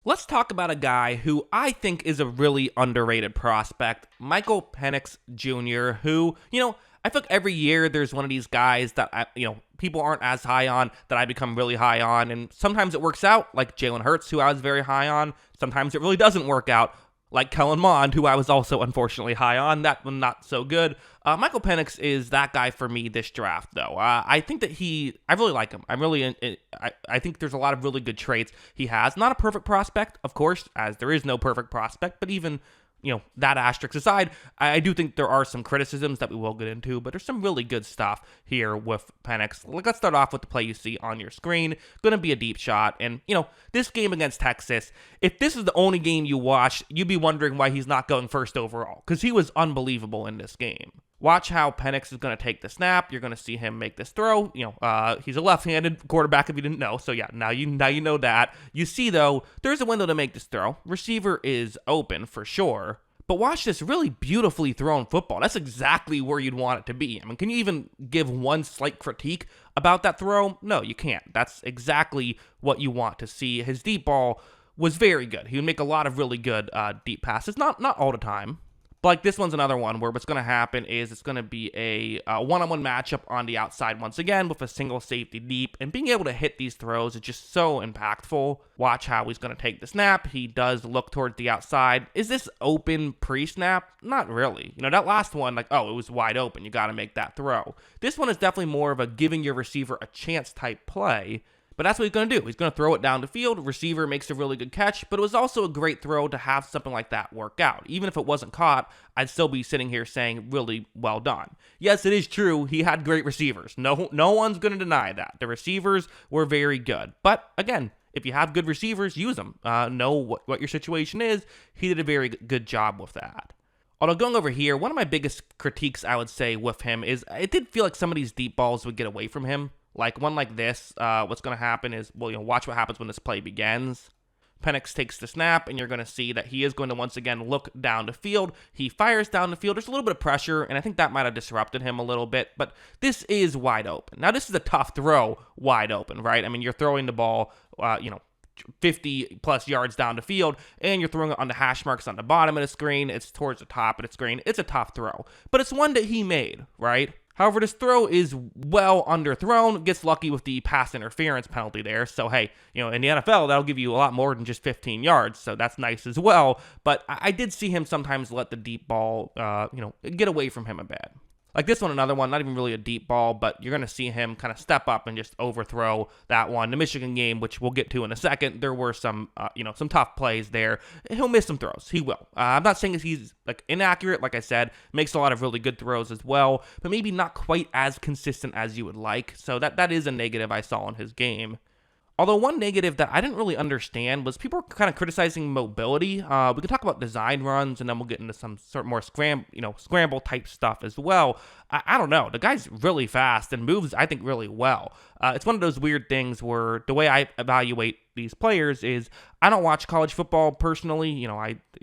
Let's talk about a guy who I think is a really underrated prospect, Michael Penix Jr., who, I feel like every year there's one of these guys that, people aren't as high on that I become really high on. And sometimes it works out, like Jalen Hurts, who I was very high on. Sometimes it really doesn't work out, like Kellen Mond, who I was also unfortunately high on. That one not so good. Michael Penix is that guy for me this draft, though. I think that I really like him. I think there's a lot of really good traits he has. Not a perfect prospect, of course, as there is no perfect prospect, but even that asterisk aside, I do think there are some criticisms that we will get into, but there's some really good stuff here with Penix. Let's start off with the play you see on your screen. Going to be a deep shot, and, this game against Texas, if this is the only game you watch, you'd be wondering why he's not going first overall, because he was unbelievable in this game. Watch how Penix is going to take the snap. You're going to see him make this throw. He's a left-handed quarterback if you didn't know. So yeah, now you know that. You see though, there's a window to make this throw. Receiver is open for sure. But watch this really beautifully thrown football. That's exactly where you'd want it to be. I mean, can you even give one slight critique about that throw? No, you can't. That's exactly what you want to see. His deep ball was very good. He would make a lot of really good deep passes. Not all the time. But like this one's another one where what's going to happen is it's going to be a one-on-one matchup on the outside once again with a single safety deep. And being able to hit these throws is just so impactful. Watch how he's going to take the snap. He does look towards the outside. Is this open pre-snap? Not really. That last one, it was wide open. You got to make that throw. This one is definitely more of a giving your receiver a chance type play. But that's what he's going to do. He's going to throw it down the field. Receiver makes a really good catch, but it was also a great throw to have something like that work out. Even if it wasn't caught, I'd still be sitting here saying really well done. Yes, it is true. He had great receivers. No one's going to deny that. The receivers were very good. But again, if you have good receivers, use them. Know what your situation is. He did a very good job with that. Although going over here, one of my biggest critiques I would say with him is it did feel like some of these deep balls would get away from him. Like one like this, what's going to happen is, watch what happens when this play begins. Penix takes the snap, and you're going to see that he is going to once again look down the field. He fires down the field. There's a little bit of pressure, and I think that might have disrupted him a little bit, but this is wide open. Now, this is a tough throw wide open, right? I mean, you're throwing the ball, 50 plus yards down the field, and you're throwing it on the hash marks on the bottom of the screen. It's towards the top of the screen. It's a tough throw, but it's one that he made, right? However, this throw is well underthrown, gets lucky with the pass interference penalty there. So, hey, in the NFL, that'll give you a lot more than just 15 yards. So that's nice as well. But I did see him sometimes let the deep ball, get away from him a bit. Like this one, another one, not even really a deep ball, but you're going to see him kind of step up and just overthrow that one. The Michigan game, which we'll get to in a second, there were some tough plays there. He'll miss some throws. He will. I'm not saying he's inaccurate. Like I said, makes a lot of really good throws as well, but maybe not quite as consistent as you would like. So that is a negative I saw in his game. Although one negative that I didn't really understand was people were kind of criticizing mobility. We can talk about design runs, and then we'll get into some sort of more scramble type stuff as well. I don't know. The guy's really fast and moves, I think, really well. It's one of those weird things where the way I evaluate these players is I don't watch college football personally.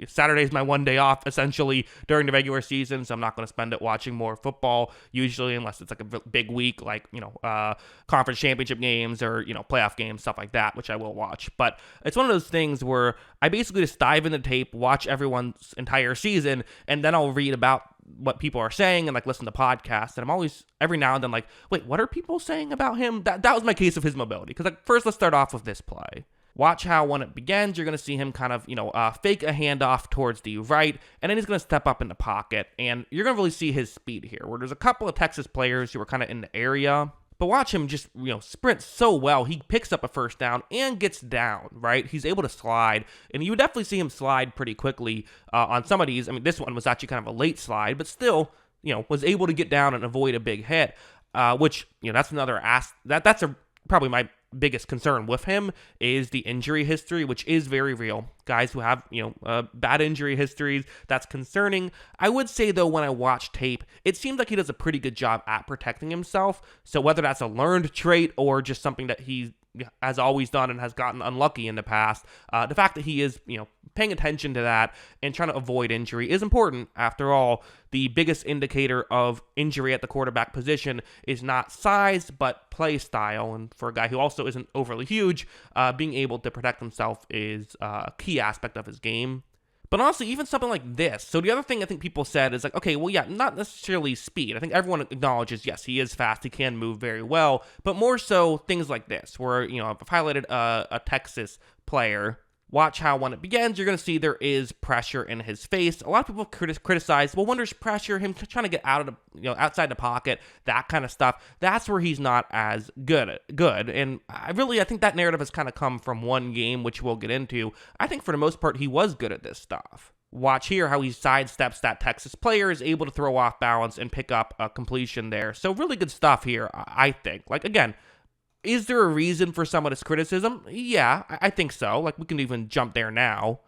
Saturday's my one day off essentially during the regular season, so I'm not going to spend it watching more football usually unless it's like a big week like, conference championship games or, playoff games, stuff like that, which I will watch. But it's one of those things where I basically just dive into tape, watch everyone's entire season, and then I'll read about what people are saying and listen to podcasts. And I'm always every now and then wait, what are people saying about him? That was my case of his mobility. Because first let's start off with this play. Watch how when it begins, you're going to see him kind of, fake a handoff towards the right, and then he's going to step up in the pocket, and you're going to really see his speed here, where there's a couple of Texas players who are kind of in the area, but watch him just, sprint so well. He picks up a first down and gets down, right? He's able to slide, and you would definitely see him slide pretty quickly on some of these. I mean, this one was actually kind of a late slide, but still, was able to get down and avoid a big hit, which, that's another that's probably my biggest concern with him is the injury history, which is very real. Guys who have, bad injury histories, that's concerning. I would say, though, when I watch tape, it seems like he does a pretty good job at protecting himself. So whether that's a learned trait or just something that he has always done and has gotten unlucky in the past. The fact that he is, paying attention to that and trying to avoid injury is important. After all, the biggest indicator of injury at the quarterback position is not size, but play style. And for a guy who also isn't overly huge, being able to protect himself is a key aspect of his game. But honestly, even something like this. So the other thing I think people said is like, okay, well, yeah, not necessarily speed. I think everyone acknowledges, yes, he is fast. He can move very well. But more so things like this, where, I've highlighted a Texas player. Watch how when it begins, you're going to see there is pressure in his face. A lot of people criticize, well, when there's pressure, him trying to get out of the, outside the pocket, that kind of stuff. That's where he's not as good. And I think that narrative has kind of come from one game, which we'll get into. I think for the most part, he was good at this stuff. Watch here how he sidesteps that Texas player, is able to throw off balance and pick up a completion there. So really good stuff here, I think. Like, again, is there a reason for some of this criticism? Yeah, I think so. Like, we can even jump there now.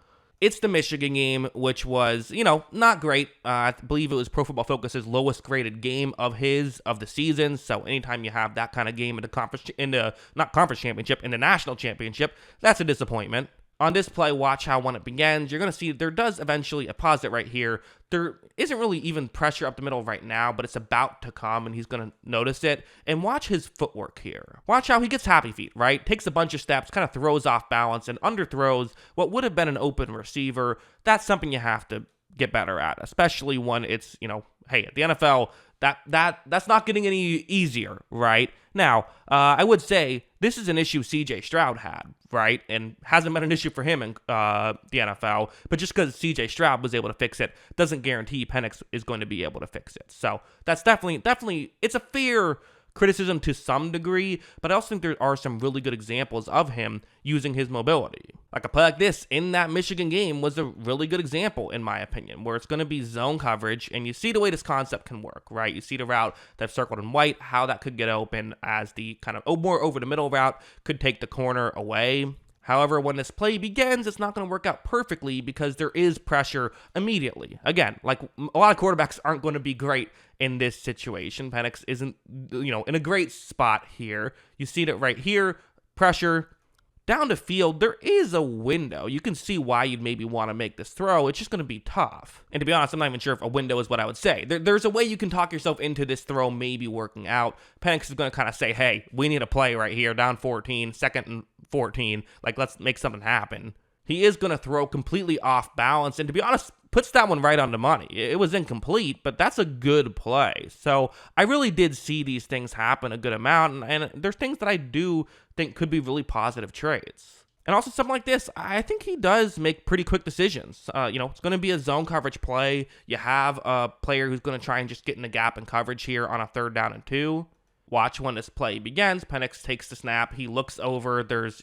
It's the Michigan game, which was, not great. I believe it was Pro Football Focus's lowest graded game of the season. So anytime you have that kind of game in the national championship, that's a disappointment. On this play, watch how when it begins, you're going to see there does eventually, pause it right here. There isn't really even pressure up the middle right now, but it's about to come, and he's going to notice it. And watch his footwork here. Watch how he gets happy feet, right? Takes a bunch of steps, kind of throws off balance, and underthrows what would have been an open receiver. That's something you have to get better at, especially when it's, hey, at the NFL, that's not getting any easier, right? Now, I would say this is an issue CJ Stroud had, right? And hasn't been an issue for him in the NFL. But just because CJ Stroud was able to fix it doesn't guarantee Penix is going to be able to fix it. So that's definitely, it's a fair criticism to some degree, but I also think there are some really good examples of him using his mobility. Like a play like this in that Michigan game was a really good example, in my opinion, where it's going to be zone coverage, and you see the way this concept can work, right? You see the route that's circled in white, how that could get open as the kind of more over the middle route could take the corner away. However, when this play begins, it's not going to work out perfectly because there is pressure immediately. Again, like a lot of quarterbacks aren't going to be great in this situation. Penix isn't, in a great spot here. You see it right here, pressure. Down the field, there is a window. You can see why you'd maybe want to make this throw. It's just going to be tough. And to be honest, I'm not even sure if a window is what I would say. There's a way you can talk yourself into this throw maybe working out. Penix is going to kind of say, hey, we need a play right here, down 14, second and 14. Like, let's make something happen. He is going to throw completely off balance. And to be honest, puts that one right on the money. It was incomplete, but that's a good play. So I really did see these things happen a good amount, and there's things that I do think could be really positive traits. And also something like this, I think he does make pretty quick decisions. It's going to be a zone coverage play. You have a player who's going to try and just get in the gap and coverage here on a 3rd down and 2. Watch when this play begins. Penix takes the snap. He looks over. There's,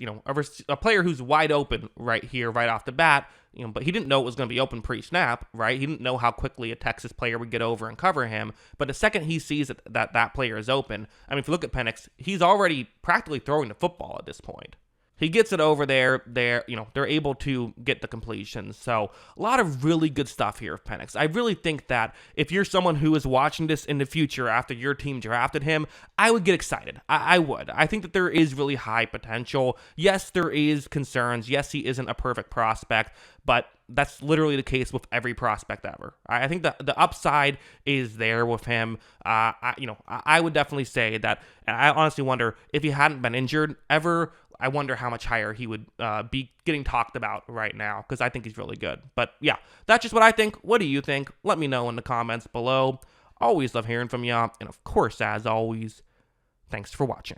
a player who's wide open right here, right off the bat. But he didn't know it was going to be open pre-snap, right? He didn't know how quickly a Texas player would get over and cover him. But the second he sees that player is open, if you look at Penix, he's already practically throwing the football at this point. He gets it over there. They're able to get the completions. So a lot of really good stuff here of Penix. I really think that if you're someone who is watching this in the future after your team drafted him, I would get excited. I would. I think that there is really high potential. Yes, there is concerns. Yes, he isn't a perfect prospect, but that's literally the case with every prospect ever. I think the upside is there with him. I would definitely say that. And I honestly wonder if he hadn't been injured ever, I wonder how much higher he would be getting talked about right now, because I think he's really good. But yeah, that's just what I think. What do you think? Let me know in the comments below. Always love hearing from you. And of course, as always, thanks for watching.